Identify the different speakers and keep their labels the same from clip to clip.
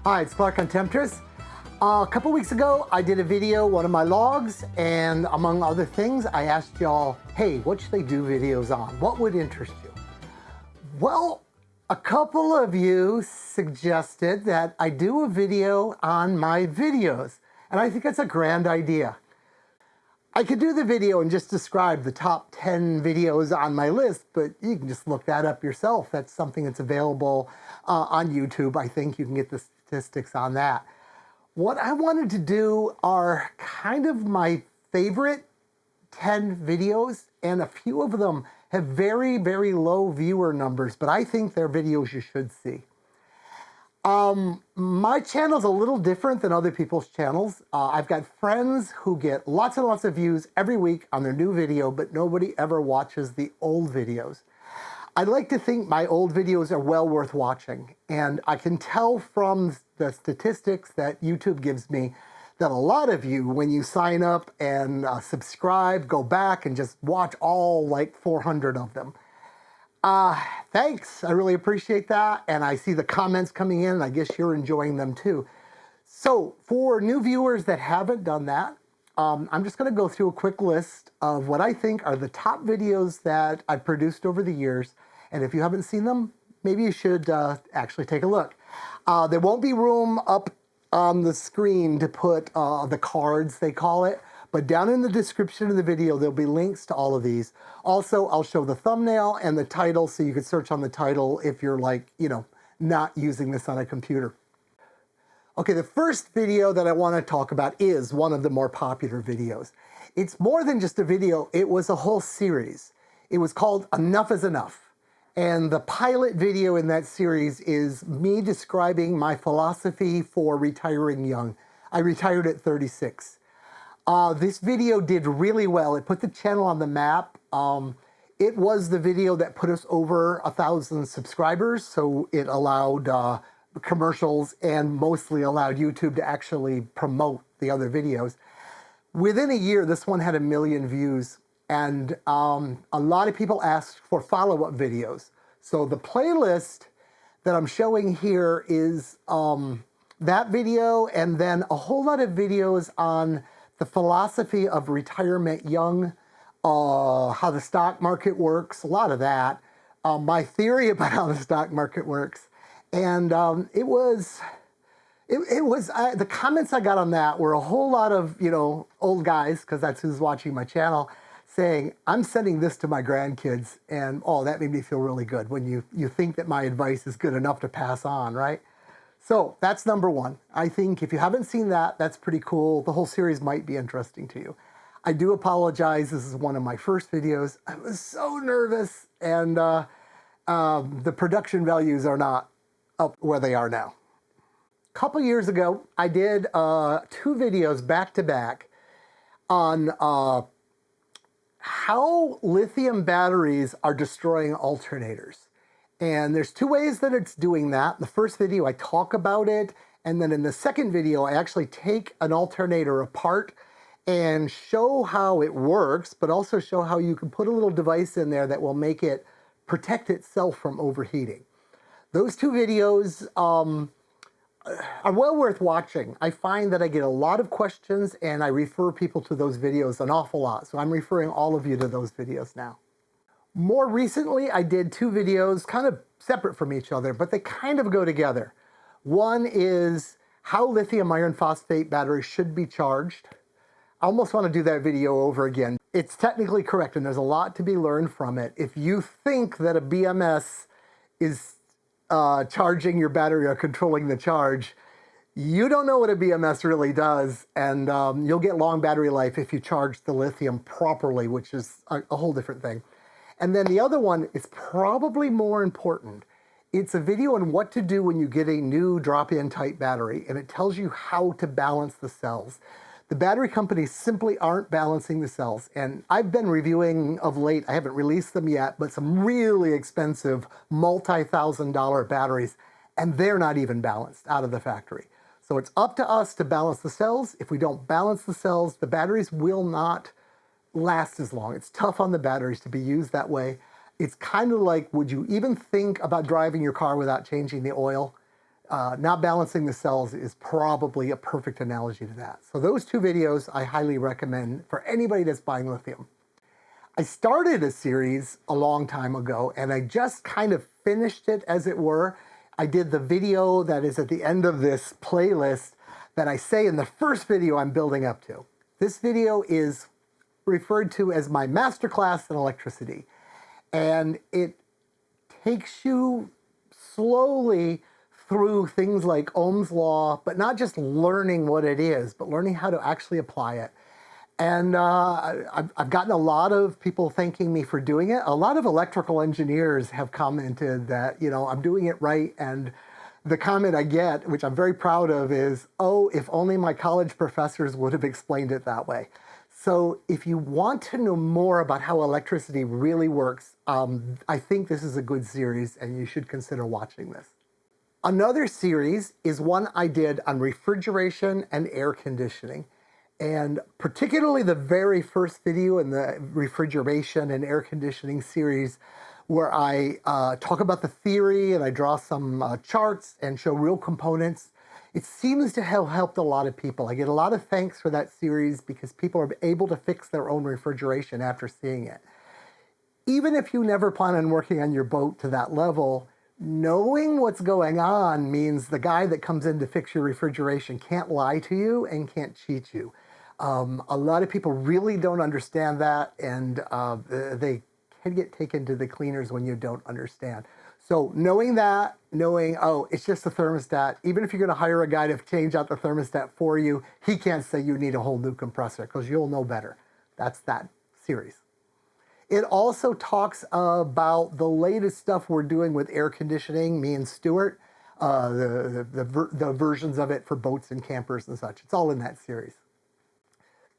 Speaker 1: Hi, it's Clark on Temptress. A couple weeks ago, I did a video, one of my logs, and among other things, I asked y'all, hey, what should they do videos on? What would interest you? Well, a couple of you suggested that I do a video on my videos, and I think that's a grand idea. I could do the video and just describe the top 10 videos on my list, but you can just look that up yourself. That's something that's available on YouTube. I think you can get the statistics on that. What I wanted to do are kind of my favorite 10 videos, and a few of them have very, very low viewer numbers, but I think they're videos you should see. My channel's a little different than other people's channels. I've got friends who get lots and lots of views every week on their new video, but nobody ever watches the old videos. I'd like to think my old videos are well worth watching, and I can tell from the statistics that YouTube gives me that a lot of you, when you sign up and subscribe, go back and just watch all like 400 of them. Thanks, I really appreciate that, and I see the comments coming in, and I guess you're enjoying them too. So for new viewers that haven't done that, I'm just going to go through a quick list of what I think are the top videos that I've produced over the years, and if you haven't seen them, maybe you should actually take a look. There won't be room up on the screen to put the cards, they call it, but down in the description of the video, there'll be links to all of these. Also, I'll show the thumbnail and the title so you can search on the title if you're like, not using this on a computer. Okay, the first video that I want to talk about is one of the more popular videos. It's more than just a video, it was a whole series. It was called Enough is Enough. And the pilot video in that series is me describing my philosophy for retiring young. I retired at 36. This video did really well. It put the channel on the map. It was the video that put us over 1,000 subscribers, so it allowed commercials and mostly allowed YouTube to actually promote the other videos. Within a year, this one had 1 million views, and a lot of people asked for follow-up videos. So the playlist that I'm showing here is that video, and then a whole lot of videos on the philosophy of retirement young, how the stock market works, a lot of that, my theory about how the stock market works, and the comments I got on that were a whole lot of old guys, because that's who's watching my channel, saying, I'm sending this to my grandkids, and that made me feel really good when you think that my advice is good enough to pass on, right? So that's number one. I think if you haven't seen that, that's pretty cool. The whole series might be interesting to you. I do apologize, this is one of my first videos. I was so nervous, and the production values are not up where they are now. A couple years ago, I did 2 videos back to back on how lithium batteries are destroying alternators. And there's 2 ways that it's doing that. The first video, I talk about it, and then in the second video, I actually take an alternator apart and show how it works, but also show how you can put a little device in there that will make it protect itself from overheating. Those 2 videos are well worth watching. I find that I get a lot of questions, and I refer people to those videos an awful lot. So I'm referring all of you to those videos now. More recently, I did 2 videos kind of separate from each other, but they kind of go together. One is how lithium iron phosphate batteries should be charged. I almost want to do that video over again. It's technically correct, and there's a lot to be learned from it. If you think that a BMS is charging your battery or controlling the charge, you don't know what a BMS really does, and you'll get long battery life if you charge the lithium properly, which is a whole different thing. And then the other one is probably more important. It's a video on what to do when you get a new drop-in type battery, and it tells you how to balance the cells. The battery companies simply aren't balancing the cells, and I've been reviewing of late, I haven't released them yet, but some really expensive multi-$1,000 batteries, and they're not even balanced out of the factory. So it's up to us to balance the cells. If we don't balance the cells, the batteries will not last as long. It's tough on the batteries to be used that way. It's kind of like, would you even think about driving your car without changing the oil? Not balancing the cells is probably a perfect analogy to that. So those two videos I highly recommend for anybody that's buying lithium. I started a series a long time ago and I just kind of finished it, as it were. I did the video that is at the end of this playlist that I say in the first video I'm building up to. This video is referred to as my Masterclass in electricity. And it takes you slowly through things like Ohm's law, but not just learning what it is, but learning how to actually apply it. And I've gotten a lot of people thanking me for doing it. A lot of electrical engineers have commented that, you know, I'm doing it right. And the comment I get, which I'm very proud of, is, oh, if only my college professors would have explained it that way. So if you want to know more about how electricity really works, I think this is a good series and you should consider watching this. Another series is one I did on refrigeration and air conditioning. And particularly the very first video in the refrigeration and air conditioning series, where I talk about the theory and I draw some charts and show real components. It seems to have helped a lot of people. I get a lot of thanks for that series because people are able to fix their own refrigeration after seeing it. Even if you never plan on working on your boat to that level, knowing what's going on means the guy that comes in to fix your refrigeration can't lie to you and can't cheat you. A lot of people really don't understand that, and they can get taken to the cleaners when you don't understand. So knowing that, oh, it's just a thermostat, even if you're going to hire a guy to change out the thermostat for you, he can't say you need a whole new compressor because you'll know better. That's that series. It also talks about the latest stuff we're doing with air conditioning, me and Stuart, the versions of it for boats and campers and such. It's all in that series.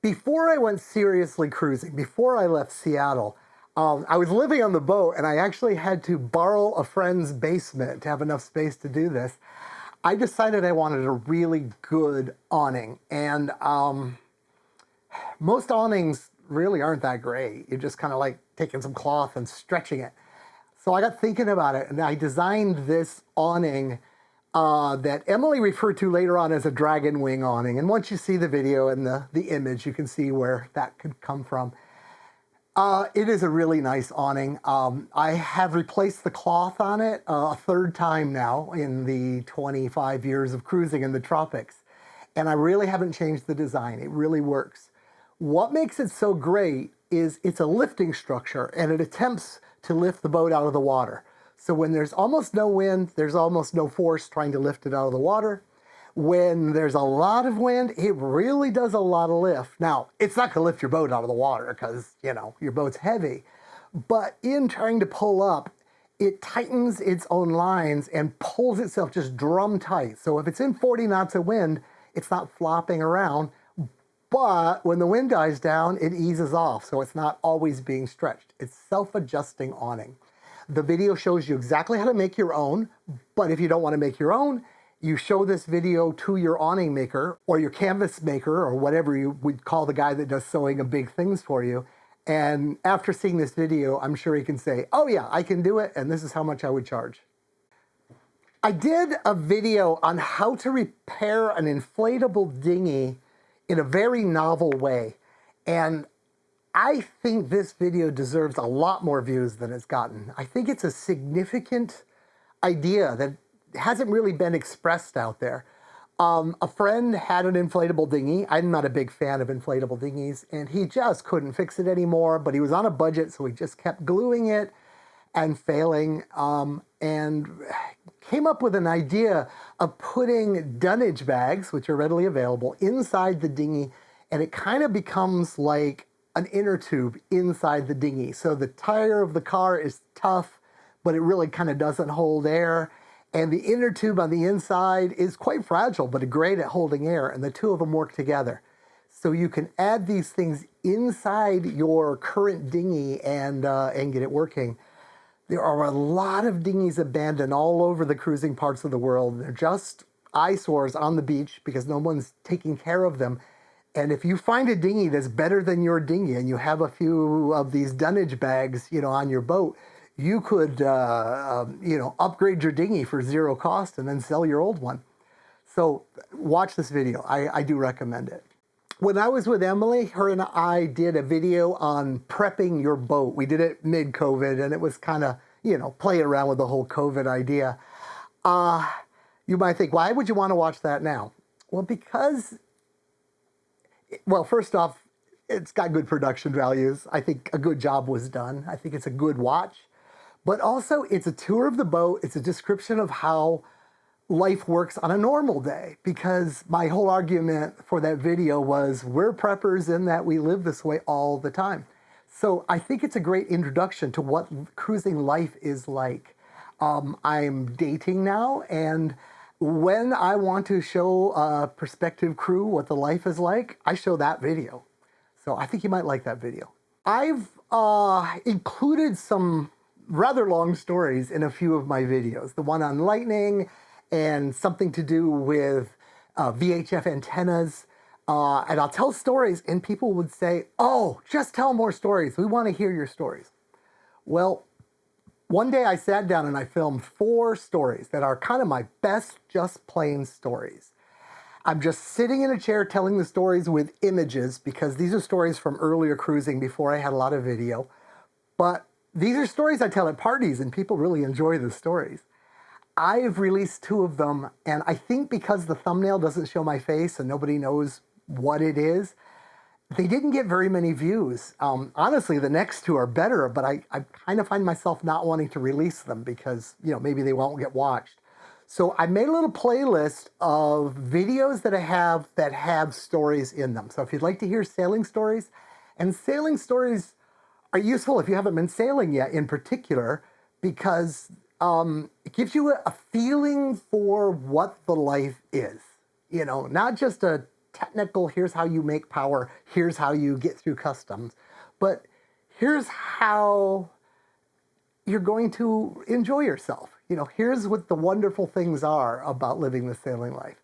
Speaker 1: Before I went seriously cruising, before I left Seattle, I was living on the boat and I actually had to borrow a friend's basement to have enough space to do this. I decided I wanted a really good awning, and most awnings really aren't that great. You're just kind of like taking some cloth and stretching it. So I got thinking about it and I designed this awning that Emily referred to later on as a dragon wing awning. And once you see the video and the image, you can see where that could come from. It is a really nice awning. I have replaced the cloth on it a third time now in the 25 years of cruising in the tropics. And I really haven't changed the design. It really works. What makes it so great is it's a lifting structure and it attempts to lift the boat out of the water. So when there's almost no wind, there's almost no force trying to lift it out of the water. When there's a lot of wind, it really does a lot of lift. Now, it's not gonna lift your boat out of the water because, you know, your boat's heavy. But in trying to pull up, it tightens its own lines and pulls itself just drum tight. So if it's in 40 knots of wind, it's not flopping around. But when the wind dies down, it eases off. So it's not always being stretched. It's self-adjusting awning. The video shows you exactly how to make your own, but if you don't want to make your own, you show this video to your awning maker or your canvas maker or whatever you would call the guy that does sewing and big things for you. And after seeing this video, I'm sure he can say, oh yeah, I can do it, and this is how much I would charge. I did a video on how to repair an inflatable dinghy in a very novel way. And I think this video deserves a lot more views than it's gotten. I think it's a significant idea that hasn't really been expressed out there. A friend had an inflatable dinghy. I'm not a big fan of inflatable dinghies, and he just couldn't fix it anymore, but he was on a budget, so he just kept gluing it and failing, and came up with an idea of putting dunnage bags, which are readily available, inside the dinghy, and it kind of becomes like an inner tube inside the dinghy. So the tire of the car is tough, but it really kind of doesn't hold air. And the inner tube on the inside is quite fragile, but great at holding air, and the two of them work together. So you can add these things inside your current dinghy and get it working. There are a lot of dinghies abandoned all over the cruising parts of the world. They're just eyesores on the beach because no one's taking care of them. And if you find a dinghy that's better than your dinghy and you have a few of these dunnage bags, you know, on your boat, you could, upgrade your dinghy for zero cost and then sell your old one. So watch this video. I do recommend it. When I was with Emily, her and I did a video on prepping your boat. We did it mid-COVID, and it was kind of, playing around with the whole COVID idea. You might think, why would you want to watch that now? Well, because, first off, it's got good production values. I think a good job was done. I think it's a good watch. But also, it's a tour of the boat. It's a description of how life works on a normal day, because my whole argument for that video was we're preppers in that we live this way all the time. So I think it's a great introduction to what cruising life is like. I'm dating now, and when I want to show a prospective crew what the life is like, I show that video. So I think you might like that video. I've included some rather long stories in a few of my videos. The one on lightning, and something to do with VHF antennas. And I'll tell stories, and people would say, oh, just tell more stories. We want to hear your stories. Well, one day I sat down and I filmed 4 stories that are kind of my best just plain stories. I'm just sitting in a chair telling the stories with images, because these are stories from earlier cruising before I had a lot of video. But these are stories I tell at parties, and people really enjoy the stories. I've released 2 of them, and I think because the thumbnail doesn't show my face and nobody knows what it is, they didn't get very many views. Honestly, the next 2 are better, but I kind of find myself not wanting to release them because, maybe they won't get watched. So I made a little playlist of videos that I have that have stories in them. So if you'd like to hear sailing stories, and sailing stories are useful if you haven't been sailing yet in particular, because it gives you a feeling for what the life is, not just a technical, here's how you make power, here's how you get through customs, but here's how you're going to enjoy yourself. Here's what the wonderful things are about living the sailing life.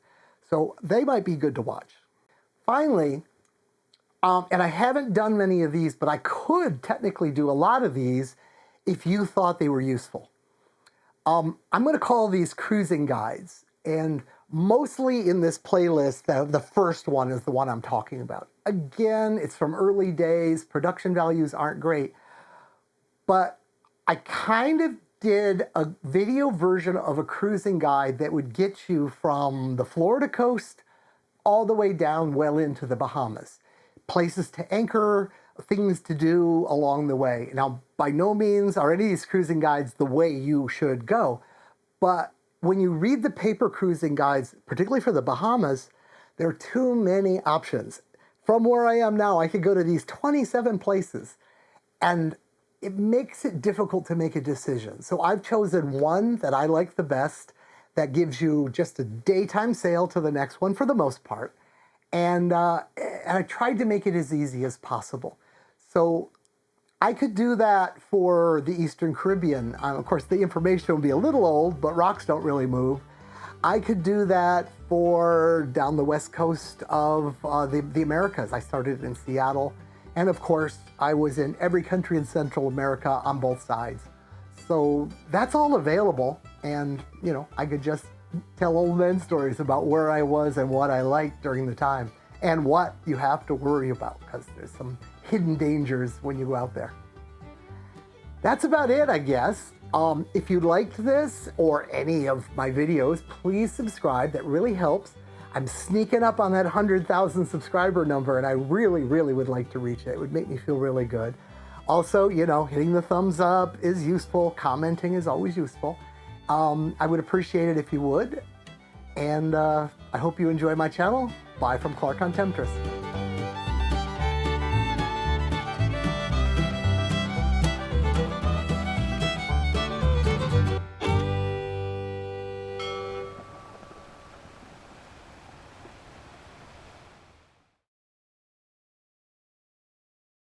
Speaker 1: So they might be good to watch. Finally, and I haven't done many of these, but I could technically do a lot of these if you thought they were useful. I'm going to call these cruising guides, and mostly in this playlist, the first one is the one I'm talking about. Again, it's from early days, production values aren't great, but I kind of did a video version of a cruising guide that would get you from the Florida coast all the way down well into the Bahamas. Places to anchor, things to do along the way. Now, by no means are any of these cruising guides the way you should go, but when you read the paper cruising guides, particularly for the Bahamas, there are too many options. From where I am now, I could go to these 27 places, and it makes it difficult to make a decision. So I've chosen one that I like the best, that gives you just a daytime sail to the next one for the most part, and I tried to make it as easy as possible. So I could do that for the Eastern Caribbean. Of course, the information will be a little old, but rocks don't really move. I could do that for down the west coast of the Americas. I started in Seattle. And of course, I was in every country in Central America on both sides. So that's all available. And, I could just tell old men stories about where I was and what I liked during the time, and what you have to worry about, because there's some hidden dangers when you go out there. That's about it, I guess. If you liked this or any of my videos, please subscribe. That really helps. I'm sneaking up on that 100,000 subscriber number, and I really, really would like to reach it. It would make me feel really good. Also, hitting the thumbs up is useful. Commenting is always useful. I would appreciate it if you would. And I hope you enjoy my channel. Bye from Clark on Temptress.